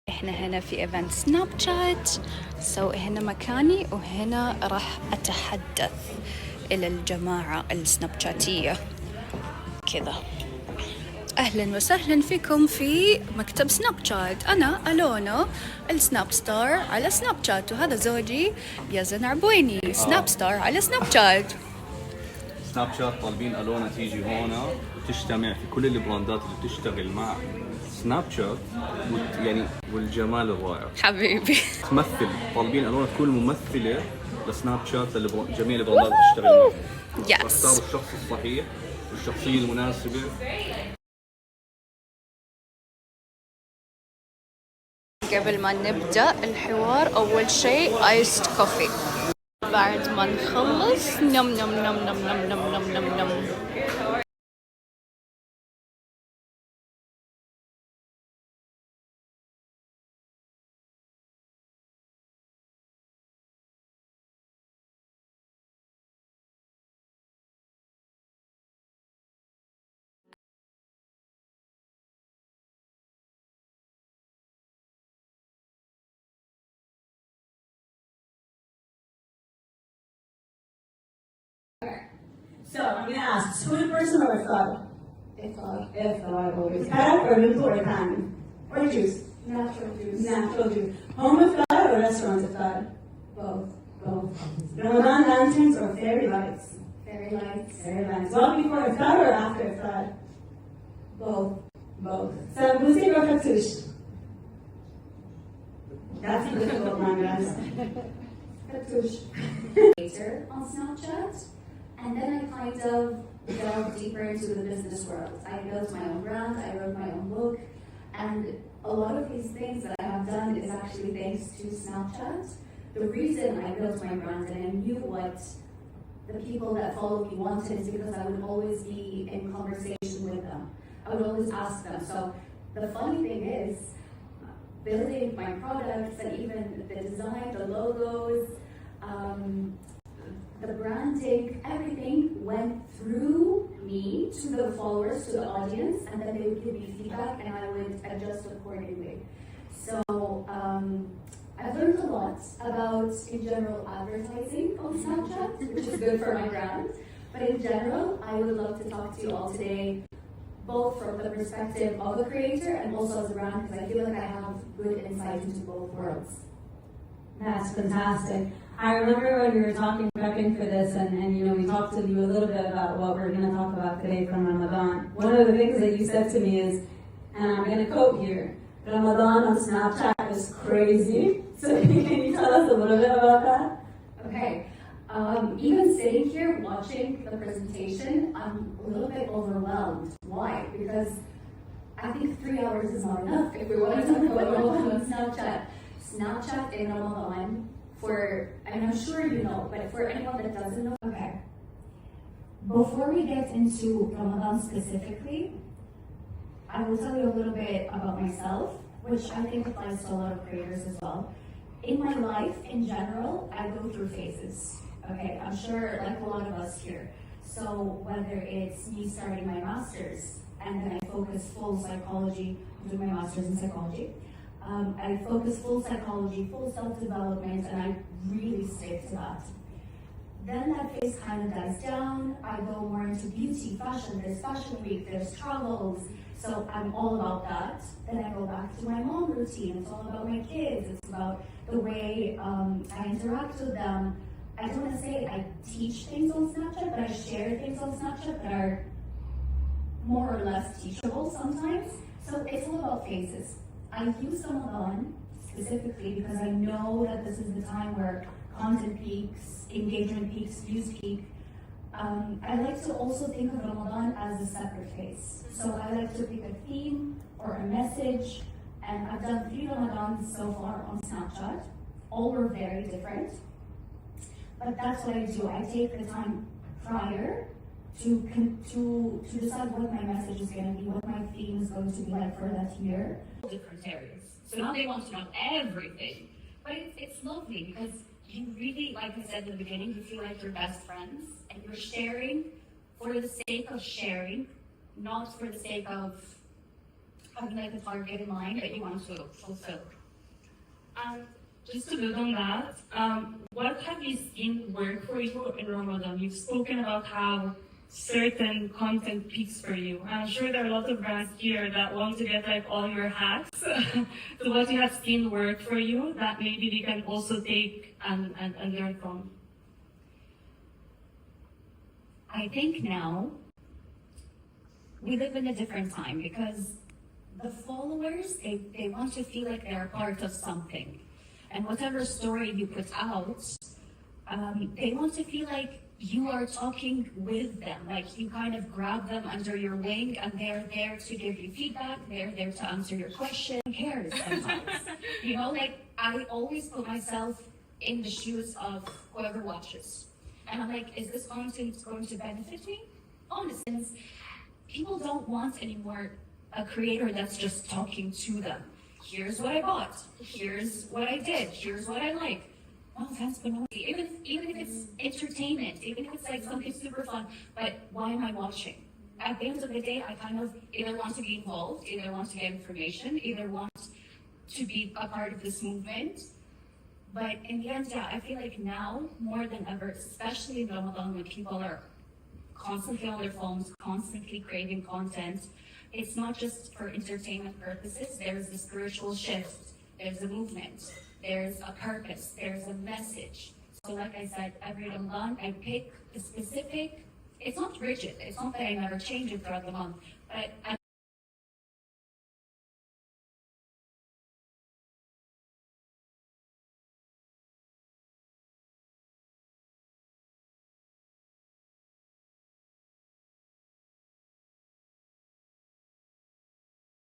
احنا هنا في ايفنت سناب شات، هنا مكاني وهنا راح اتحدث الى الجماعة السناب شاتية كذا. اهلا وسهلا فيكم في مكتب سناب شات. انا الونا السناب ستار على سناب شات، وهذا زوجي يزن عبويني سناب ستار على سناب شات. سناب شات طالبين الونا تيجي هنا وتجتمع في كل البراندات اللي تشتغل مع سناب شات يعني والجمال الرائع. حبيبي تمثل، طالبين الونا تكون ممثله لسناب شات لجميع البراندات اللي تشتغل معها. اختاروا الشخص الصحيح والشخصيه المناسبه. قبل ما نبدأ الحوار أول شيء آيست كوفي، بعد ما نخلص نم نم نم نم نم نم نم نم نم. So I'm going to ask, food person or thought? Thought always. Carrot or noodle or pan? Or juice? Natural juice. Natural juice. Home of thought or restaurant of thought? Both. Both. Ramadan lanterns or fairy lights? Fairy lights. Fairy lights. Well before thought or after thought? Both. Both. Sambusi or fattoush? That's a difficult one, guys. Fattoush. Later on Snapchat, and then I kind of delved deeper into the business world. I built my own brand, I wrote my own book, and a lot of these things that I have done is actually thanks to Snapchat. The reason I built my brand and I knew what the people that follow me wanted is because I would always be in conversation with them. I would always ask them. So the funny thing is, building my products and even the design, the logos, the branding, everything went through me to the followers, to the audience, and then they would give me feedback and I would adjust accordingly. So I've learned a lot about, in general, advertising on Snapchat, which is good for my brand. But in general, I would love to talk to you all today, both from the perspective of a creator and also as a brand, because I feel like I have good insight into both worlds. That's fantastic. I remember when we were prepping for this, and we talked to you a little bit about what we're going to talk about today from Ramadan. One of the things that you said to me is, and I'm going to quote here, Ramadan on Snapchat is crazy. So can you tell us a little bit about that? Okay. Even sitting here watching the presentation, I'm a little bit overwhelmed. Why? Because I think 3 hours is not enough if we want to talk about Ramadan on Snapchat. Snapchat in Ramadan, and I'm sure you know, but for anyone that doesn't know, okay. Before we get into Ramadan specifically, I will tell you a little bit about myself, which I think applies to a lot of creators as well. In my life, in general, I go through phases. Okay, I'm sure like a lot of us here. So whether it's me starting my master's and then I focus full psychology, I'm doing my master's in psychology. I focus full psychology, full self-development, and I really stick to that. Then that phase kind of dies down. I go more into beauty, fashion, there's fashion week, there's travels. So I'm all about that. Then I go back to my mom routine. It's all about my kids. It's about the way I interact with them. I don't want to say I teach things on Snapchat, but I share things on Snapchat that are more or less teachable sometimes. So it's all about phases. I use Ramadan specifically because I know that this is the time where content peaks, engagement peaks, views peak. I like to also think of Ramadan as a separate phase. So I like to pick a theme or a message, and I've done 3 Ramadans so far on Snapchat. All were very different. But that's what I do. I take the time prior to decide what my message is going to be, what my theme is going to be like for that year. Different areas. So now they want to know everything. But it's lovely because you really, like I said in the beginning, you feel like you're best friends and you're sharing for the sake of sharing, not for the sake of having like a target in mind that you want to fulfill. Just to build on that, what have you seen work for you in Ramadan? You've spoken about how certain content peaks for you. I'm sure there are a lot of brands here that want to get like all your hacks. So what you have seen work for you that maybe we can also take and learn from? I think now we live in a different time because the followers, they want to feel like they're part of something. And whatever story you put out, they want to feel like you are talking with them, like you kind of grab them under your wing and they're there to give you feedback, they're there to answer your question. Who cares sometimes? You know, like I always put myself in the shoes of whoever watches. And I'm like, is this content going to benefit me? Honestly, people don't want anymore a creator that's just talking to them. Here's what I bought, here's what I did, here's what I like. Oh, that's banal. Even if it's entertainment, even if it's like something super fun, but why am I watching? At the end of the day, I kind of either want to be involved, either want to get information, either want to be a part of this movement. But in the end, yeah, I feel like now more than ever, especially in Ramadan when people are constantly on their phones, constantly craving content, it's not just for entertainment purposes. There's a spiritual shift, there's a movement, there's a purpose, there's a message. So like I said, every Ramadan I pick a specific, it's not rigid, it's not that I never change it throughout the month, but I